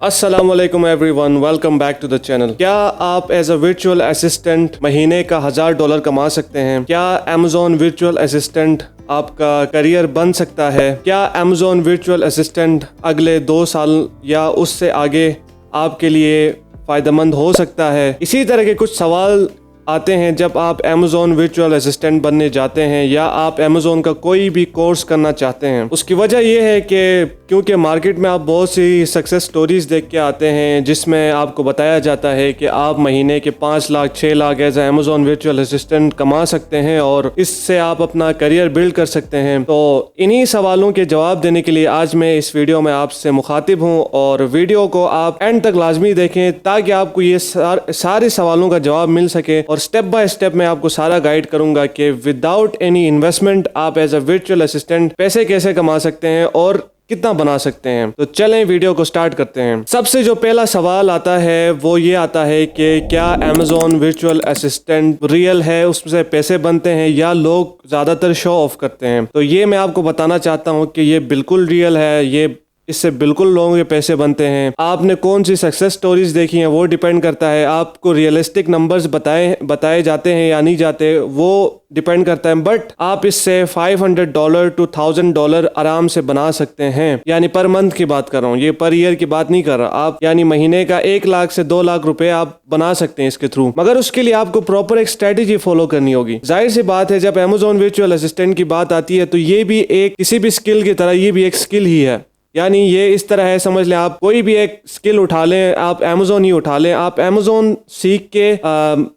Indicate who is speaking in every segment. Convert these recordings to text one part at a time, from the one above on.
Speaker 1: अस्सलामुअलैकुम everyone, welcome back to the channel. क्या आप एज अ वर्चुअल असिस्टेंट महीने का $1000 कमा सकते हैं? क्या अमेजोन वर्चुअल असिस्टेंट आपका करियर बन सकता है? क्या अमेजोन वर्चुअल असिस्टेंट अगले 2 साल या उससे आगे आपके लिए फ़ायदेमंद हो सकता है? इसी तरह के कुछ सवाल आते हैं जब आप अमेजोन वर्चुअल असिस्टेंट बनने जाते हैं या आप अमेजोन का कोई भी कोर्स करना चाहते हैं। उसकी वजह यह है कि क्योंकि मार्केट में आप बहुत सी सक्सेस स्टोरीज देख के आते हैं जिसमें आपको बताया जाता है कि आप महीने के 5 lakh 6 lakh as Amazon virtual assistant कमा सकते हैं और इससे आप अपना करियर बिल्ड कर सकते हैं। तो इन्हीं सवालों के जवाब देने के लिए आज मैं इस वीडियो में आपसे मुखातिब हूँ और वीडियो को आप एंड तक लाजमी देखें ताकि आपको ये सारे सवालों का जवाब मिल सके और स्टेप बाय स्टेप मैं आपको सारा गाइड करूंगा कि विदाउट एनी इन्वेस्टमेंट आप एज अ वर्चुअल असिस्टेंट पैसे कैसे कमा सकते हैं और कितना बना सकते हैं। तो चलें वीडियो को स्टार्ट करते हैं। सबसे जो पहला सवाल आता है वो ये आता है कि क्या अमेजोन वर्चुअल असिस्टेंट रियल है, उससे पैसे बनते हैं या लोग ज़्यादातर शो ऑफ करते हैं? तो ये मैं आपको बताना चाहता हूँ कि ये बिल्कुल रियल है, ये इससे बिल्कुल लोगों के पैसे बनते हैं। आपने कौन सी सक्सेस स्टोरीज देखी हैं वो डिपेंड करता है, आपको रियलिस्टिक नंबर्स बताए जाते हैं या नहीं जाते वो डिपेंड करता है, बट आप इससे $500 to $1000 आराम से बना सकते हैं। यानी पर मंथ की बात कर रहा हूँ, ये पर ईयर की बात नहीं कर रहा। आप यानी महीने का 1 लाख से 2 लाख रुपए आप बना सकते हैं इसके थ्रू, मगर उसके लिए आपको प्रॉपर एक स्ट्रेटेजी फॉलो करनी होगी। जाहिर सी बात है, जब अमेजोन वर्चुअल असिस्टेंट की बात आती है तो ये भी एक किसी भी स्किल की तरह ये भी एक स्किल ही है। यानी ये इस तरह है, समझ लें आप कोई भी एक स्किल उठा लें, आप अमेजोन ही उठा लें, आप अमेजोन सीख के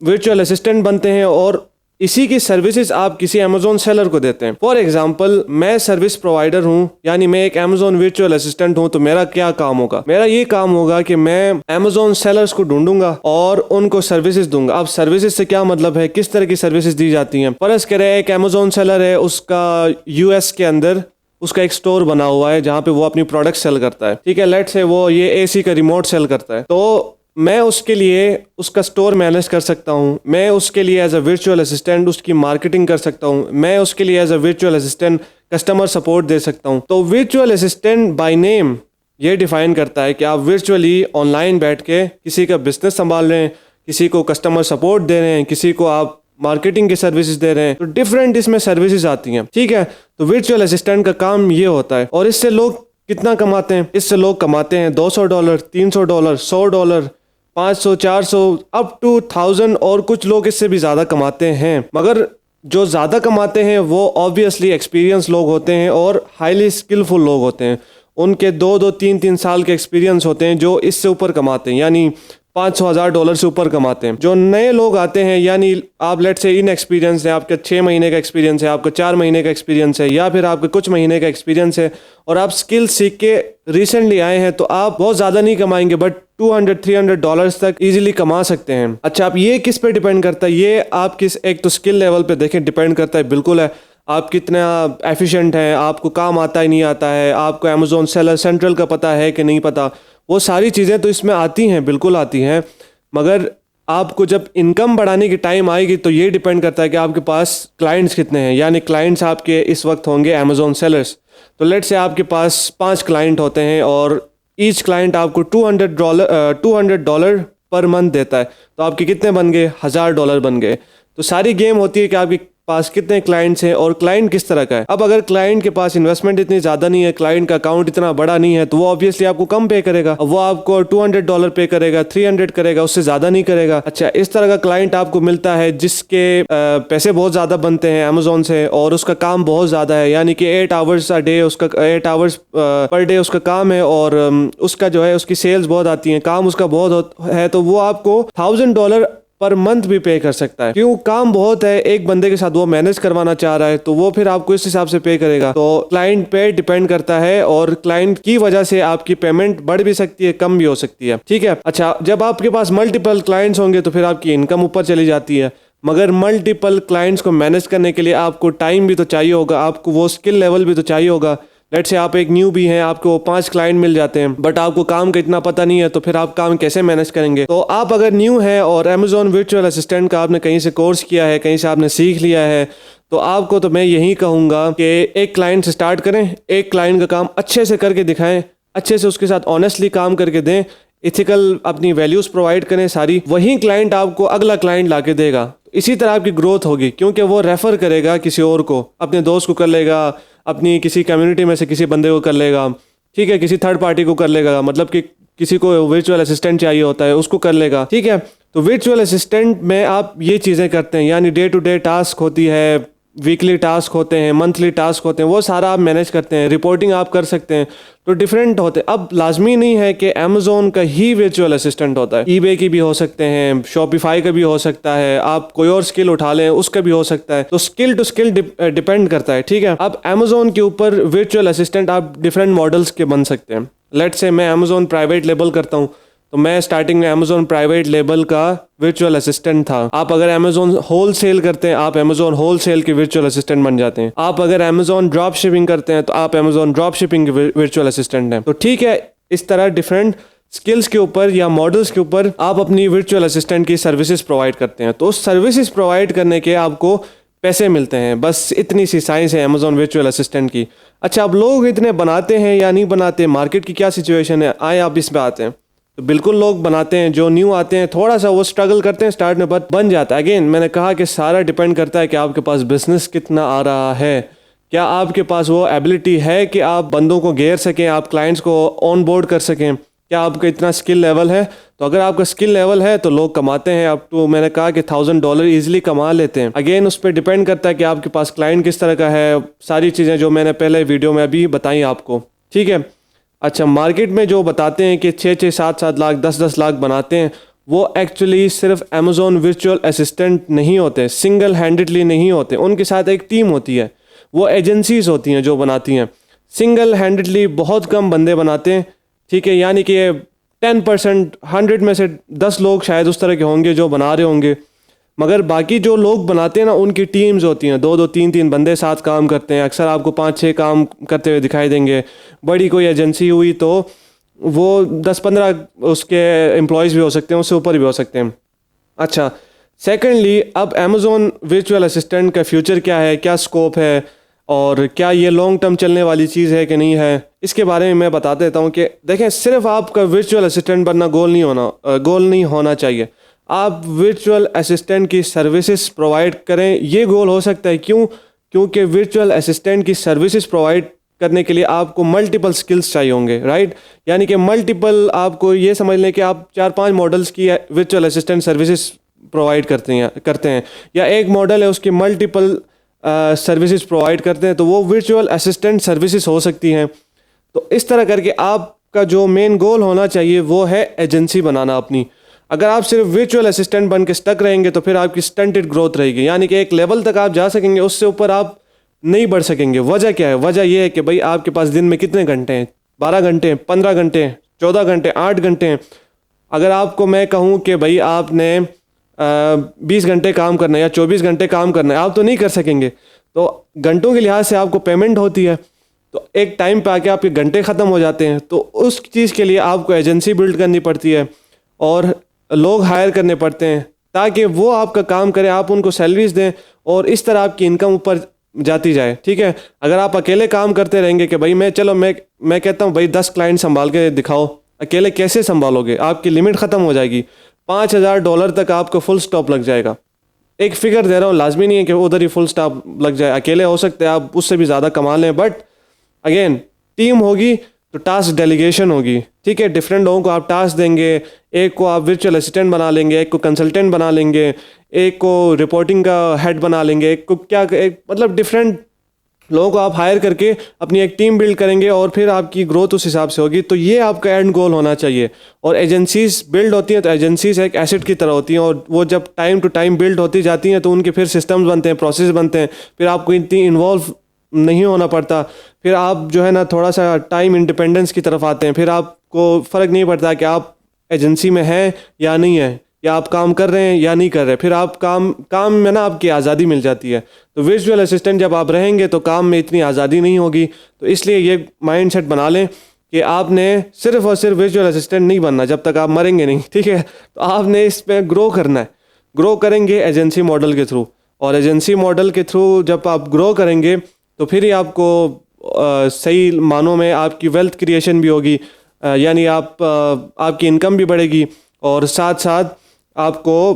Speaker 1: वर्चुअल असिस्टेंट बनते हैं और इसी की सर्विसेज आप किसी अमेजोन सेलर को देते हैं। फॉर एग्जांपल, मैं सर्विस प्रोवाइडर हूं, यानी मैं एक अमेजोन वर्चुअल असिस्टेंट हूं, तो मेरा क्या काम होगा? मेरा ये काम होगा कि मैं अमेजोन सेलर्स को ढूंढूंगा और उनको सर्विसेज दूंगा। अब सर्विसेज से क्या मतलब है, किस तरह की सर्विसेज दी जाती हैं? फर्ज करें एक अमेजोन सेलर है, उसका यूएस के अंदर उसका एक स्टोर बना हुआ है जहाँ पे वो अपनी प्रोडक्ट सेल करता है। ठीक है, लेट से वो ये एसी का रिमोट सेल करता है, तो मैं उसके लिए उसका स्टोर मैनेज कर सकता हूँ, मैं उसके लिए एज अ वर्चुअल असिस्टेंट उसकी मार्केटिंग कर सकता हूँ, मैं उसके लिए as a virtual assistant customer support दे सकता हूँ। तो वर्चुअल असिस्टेंट बाय नेम ये डिफाइन करता है कि आप वर्चुअली ऑनलाइन बैठ के किसी का बिजनेस संभाल रहे हैं, किसी को कस्टमर सपोर्ट दे रहे हैं, किसी को आप मार्केटिंग की सर्विसेज दे रहे हैं। तो डिफरेंट इसमें सर्विसेज आती हैं। ठीक है, तो वर्चुअल असिस्टेंट का काम ये होता है और इससे लोग कितना कमाते हैं? इससे लोग कमाते हैं $200, $300, $100, 500, 400 अप टू 1000 और कुछ लोग इससे भी ज़्यादा कमाते हैं। मगर जो ज़्यादा कमाते हैं वो ऑब्वियसली एक्सपीरियंस लोग होते हैं और हाईली स्किलफुल लोग होते हैं। उनके 2-2, 3-3 साल के एक्सपीरियंस होते हैं जो इससे ऊपर कमाते हैं, यानी $500,000 से ऊपर कमाते हैं। जो नए लोग आते हैं, यानी आप लेट से इन एक्सपीरियंस है, आपका 6 महीने का एक्सपीरियंस है, आपका 4 महीने का एक्सपीरियंस है या फिर आपका कुछ महीने का एक्सपीरियंस है और आप स्किल सीख के रिसेंटली आए हैं, तो आप बहुत ज़्यादा नहीं कमाएंगे बट $200-300 तक इजीली कमा सकते हैं। अच्छा, अब ये किस पे डिपेंड करता है? ये आप किस एक तो स्किल लेवल पे देखें डिपेंड करता है, बिल्कुल है। आप कितना एफिशिएंट हैं, आपको काम आता है नहीं आता है, आपको अमेजोन सेलर सेंट्रल का पता है कि नहीं पता, वो सारी चीज़ें तो इसमें आती हैं, बिल्कुल आती हैं। मगर आपको जब इनकम बढ़ाने की टाइम आएगी तो ये डिपेंड करता है कि आपके पास क्लाइंट्स कितने हैं। यानी क्लाइंट्स आपके इस वक्त होंगे अमेजोन सेलर्स। तो लेट से आपके पास 5 क्लाइंट होते हैं और ईच क्लाइंट आपको $200 पर मंथ देता है, तो आपके कितने बन गए? $1000 बन गए। तो सारी गेम होती है कि आपके पास कितने क्लाइंट्स हैं और क्लाइंट किस तरह का है। अब अगर क्लाइंट के पास इन्वेस्टमेंट इतनी ज़्यादा नहीं है, क्लाइंट का अकाउंट इतना बड़ा नहीं है, तो वो ऑब्वियसली आपको कम पे करेगा। वो आपको $200 पे करेगा, 300 करेगा, उससे ज़्यादा नहीं करेगा। अच्छा, इस तरह का क्लाइंट आपको मिलता है जिसके पैसे बहुत ज़्यादा बनते हैं अमेजोन से और उसका काम बहुत ज़्यादा है, यानी कि 8 आवर्स अ डे उसका 8 आवर्स पर डे उसका काम है और उसका जो है उसकी सेल्स बहुत आती हैं, काम उसका बहुत है, तो वो आपको $1000 पर मंथ भी पे कर सकता है। क्यों? काम बहुत है, एक बंदे के साथ वो मैनेज करवाना चाह रहा है, तो वो फिर आपको इस हिसाब से पे करेगा। तो क्लाइंट पे डिपेंड करता है और क्लाइंट की वजह से आपकी पेमेंट बढ़ भी सकती है, कम भी हो सकती है। ठीक है, अच्छा, जब आपके पास मल्टीपल क्लाइंट्स होंगे तो फिर आपकी इनकम ऊपर चली जाती है। मगर मल्टीपल क्लाइंट्स को मैनेज करने के लिए आपको टाइम भी तो चाहिए होगा, आपको वो स्किल लेवल भी तो चाहिए होगा। लेट से आप एक न्यू भी हैं, आपको 5 क्लाइंट मिल जाते हैं बट आपको काम का इतना पता नहीं है, तो फिर आप काम कैसे मैनेज करेंगे? तो आप अगर न्यू हैं और अमेजोन वर्चुअल असिस्टेंट का आपने कहीं से कोर्स किया है, कहीं से आपने सीख लिया है, तो आपको तो मैं यही कहूँगा कि एक क्लाइंट से स्टार्ट करें, एक क्लाइंट का काम अच्छे से करके दिखाएं, अच्छे से उसके साथ ऑनेस्टली काम करके दें, इथिकल अपनी वैल्यूज़ प्रोवाइड करें सारी, वही क्लाइंट आपको अगला क्लाइंट ला के देगा। इसी तरह आपकी ग्रोथ होगी, क्योंकि वो रेफ़र करेगा किसी और को, अपने दोस्त को कर लेगा, अपनी किसी कम्युनिटी में से किसी बंदे को कर लेगा, ठीक है, किसी थर्ड पार्टी को कर लेगा, मतलब कि किसी को वर्चुअल असिस्टेंट चाहिए होता है उसको कर लेगा, ठीक है। तो वर्चुअल असिस्टेंट में आप ये चीज़ें करते हैं, यानी डे टू डे टास्क होती है, वीकली टास्क होते हैं, मंथली टास्क होते हैं, वो सारा आप मैनेज करते हैं, रिपोर्टिंग आप कर सकते हैं, तो डिफरेंट होते हैं। अब लाजमी नहीं है कि अमेज़ोन का ही वर्चुअल असिस्टेंट होता है, ईबे की भी हो सकते हैं, शॉपिफाई का भी हो सकता है, आप कोई और स्किल उठा लें उसका भी हो सकता है, तो स्किल टू स्किल डिपेंड करता है, ठीक है। अब अमेज़ोन के ऊपर वर्चुअल असिस्टेंट आप डिफरेंट मॉडल्स के बन सकते हैं। लेट्स से मैं अमेज़ोन प्राइवेट लेबल करता हूँ, तो मैं स्टार्टिंग में अमेज़ोन प्राइवेट लेबल का वर्चुअल असिस्टेंट था। आप अगर अमेज़ोन होल सेल करते हैं, आप अमेज़ोन होल सेल के वर्चुअल असिस्टेंट बन जाते हैं। आप अगर अमेज़ोन ड्रॉप शिपिंग करते हैं तो आप अमेज़ोन ड्रॉप शिपिंग के वर्चुअल असिस्टेंट हैं। तो ठीक है, इस तरह डिफरेंट स्किल्स के ऊपर या मॉडल्स के ऊपर आप अपनी वर्चुअल असिस्टेंट की सर्विसेज प्रोवाइड करते हैं, तो उस सर्विसेज प्रोवाइड करने के आपको पैसे मिलते हैं। बस इतनी सी साइंस है अमेज़ोन वर्चुअल असिस्टेंट की। अच्छा, अब लोग इतने बनाते हैं या नहीं बनाते, मार्केट की क्या सिचुएशन है, आए आप इसमें आते हैं। तो बिल्कुल लोग बनाते हैं, जो न्यू आते हैं थोड़ा सा वो स्ट्रगल करते हैं स्टार्ट में, बट बन जाता है। अगेन मैंने कहा कि सारा डिपेंड करता है कि आपके पास बिजनेस कितना आ रहा है, क्या आपके पास वो एबिलिटी है कि आप बंदों को घेर सकें, आप क्लाइंट्स को ऑन बोर्ड कर सकें, क्या आपका इतना स्किल लेवल है। तो अगर आपका स्किल लेवल है तो लोग कमाते हैं, अप टू मैंने कहा कि $1000 ईजिली कमा लेते हैं। अगेन उस पर डिपेंड करता है कि आपके पास क्लाइंट किस तरह का है, सारी चीज़ें जो मैंने पहले वीडियो में अभी बताई आपको, ठीक है। अच्छा, मार्केट में जो बताते हैं कि 6-6, 7-7 लाख, 10-10 लाख बनाते हैं, वो एक्चुअली सिर्फ अमेज़ोन वर्चुअल असिस्टेंट नहीं होते, सिंगल हैंडेडली नहीं होते, उनके साथ एक टीम होती है, वो एजेंसीज होती हैं जो बनाती हैं। सिंगल हैंडेडली बहुत कम बंदे बनाते हैं, ठीक है, यानी कि 10%, 100 में से 10 लोग शायद उस तरह के होंगे जो बना रहे होंगे, मगर बाकी जो लोग बनाते हैं ना उनकी टीम्स होती हैं, 2-2, 3-3 बंदे साथ काम करते हैं। अक्सर आपको 5-6 काम करते हुए दिखाई देंगे। बड़ी कोई एजेंसी हुई तो वो 10-15 उसके एम्प्लॉयज़ भी हो सकते हैं, उससे ऊपर भी हो सकते हैं। अच्छा, सेकेंडली, अब अमेज़ोन वर्चुअल असिस्टेंट का फ्यूचर क्या है, क्या स्कोप है, और क्या ये लॉन्ग टर्म चलने वाली चीज़ है कि नहीं है, इसके बारे में मैं बता देता हूँ। कि देखें, सिर्फ आपका वर्चुअल असिस्टेंट बनना गोल नहीं होना चाहिए। आप वर्चुअल असिस्टेंट की सर्विसेज प्रोवाइड करें, ये गोल हो सकता है। क्योंकि वर्चुअल असिस्टेंट की सर्विसेज प्रोवाइड करने के लिए आपको मल्टीपल स्किल्स चाहिए होंगे, राइट। यानी कि मल्टीपल, आपको ये समझ लें कि आप 4-5 मॉडल्स की वर्चुअल असिस्टेंट सर्विसेज प्रोवाइड करते हैं, या एक मॉडल है उसकी मल्टीपल सर्विसेज प्रोवाइड करते हैं, तो वो वर्चुअल असिस्टेंट सर्विसेज हो सकती हैं। तो इस तरह करके आपका जो मेन गोल होना चाहिए वो है एजेंसी बनाना अपनी। अगर आप सिर्फ वर्चुअल असिस्टेंट बन के स्टक रहेंगे तो फिर आपकी स्टंटेड ग्रोथ रहेगी, यानी कि एक लेवल तक आप जा सकेंगे, उससे ऊपर आप नहीं बढ़ सकेंगे। वजह क्या है? वजह यह है कि भाई आपके पास दिन में कितने घंटे हैं, 12 घंटे हैं, 15 घंटे हैं, 14 घंटे, 8 घंटे हैं। अगर आपको मैं कहूँ कि भाई आपने 20 घंटे काम करना है या 24 घंटे काम करना है, आप तो नहीं कर सकेंगे। तो घंटों के लिहाज से आपको पेमेंट होती है, तो एक टाइम पे आके आपके घंटे ख़त्म हो जाते हैं। तो उस चीज़ के लिए आपको एजेंसी बिल्ड करनी पड़ती है और लोग हायर करने पड़ते हैं ताकि वो आपका काम करें, आप उनको सैलरीज दें और इस तरह आपकी इनकम ऊपर जाती जाए, ठीक है। अगर आप अकेले काम करते रहेंगे कि भाई मैं कहता हूँ भाई 10 क्लाइंट संभाल के दिखाओ, अकेले कैसे संभालोगे? आपकी लिमिट ख़त्म हो जाएगी। $5000 तक आपको फुल स्टॉप लग जाएगा। एक फिगर दे रहा हूँ, लाजमी नहीं है कि उधर ही फुल स्टॉप लग जाए। अकेले हो सकते हैं आप उससे भी ज़्यादा कमा लें, बट अगेन टीम होगी तो टास्क डेलीगेशन होगी, ठीक है। डिफरेंट लोगों को आप टास्क देंगे, एक को आप वर्चुअल असिस्टेंट बना लेंगे, एक को कंसल्टेंट बना लेंगे, एक को रिपोर्टिंग का हेड बना लेंगे, एक को मतलब डिफरेंट लोगों को आप हायर करके अपनी एक टीम बिल्ड करेंगे और फिर आपकी ग्रोथ उस हिसाब से होगी। तो ये आपका एंड गोल होना चाहिए। और एजेंसीज बिल्ड होती हैं तो एजेंसीज एक एसेट की तरह होती हैं, और वो जब टाइम टू टाइम बिल्ड होती जाती हैं तो उनके फिर सिस्टम्स बनते हैं, प्रोसेस बनते हैं, फिर आपको इतनी इन्वॉल्व नहीं होना पड़ता। फिर आप जो है ना थोड़ा सा टाइम इंडिपेंडेंस की तरफ आते हैं, फिर आपको फ़र्क नहीं पड़ता कि आप एजेंसी में हैं या नहीं है, या आप काम कर रहे हैं या नहीं कर रहे। फिर आप काम में ना आपकी आज़ादी मिल जाती है। तो वर्चुअल असिस्टेंट जब आप रहेंगे तो काम में इतनी आज़ादी नहीं होगी। तो इसलिए ये माइंडसेट बना लें कि आपने सिर्फ और सिर्फ वर्चुअल असिस्टेंट नहीं बनना जब तक आप मरेंगे नहीं, ठीक है। तो आपने इस पर ग्रो करना है। ग्रो करेंगे एजेंसी मॉडल के थ्रू, और एजेंसी मॉडल के थ्रू जब आप ग्रो करेंगे तो फिर ही आपको सही मानों में आपकी वेल्थ क्रिएशन भी होगी, यानी आपकी इनकम भी बढ़ेगी और साथ साथ आपको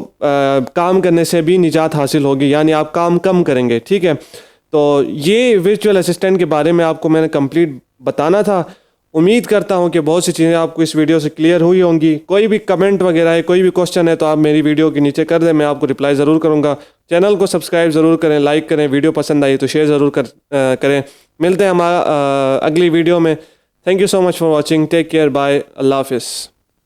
Speaker 1: काम करने से भी निजात हासिल होगी, यानी आप काम कम करेंगे। ठीक है, तो ये वर्चुअल असिस्टेंट के बारे में आपको मैंने कंप्लीट बताना था। उम्मीद करता हूँ कि बहुत सी चीज़ें आपको इस वीडियो से क्लियर हुई होंगी। कोई भी कमेंट वगैरह है, कोई भी क्वेश्चन है तो आप मेरी वीडियो के नीचे कर दें, मैं आपको रिप्लाई ज़रूर करूँगा। चैनल को सब्सक्राइब ज़रूर करें, लाइक करें, वीडियो पसंद आई तो शेयर ज़रूर करें। मिलते हैं हमारा अगली वीडियो में। Thank you so much for watching, take care, bye, अल्लाह हाफिज़।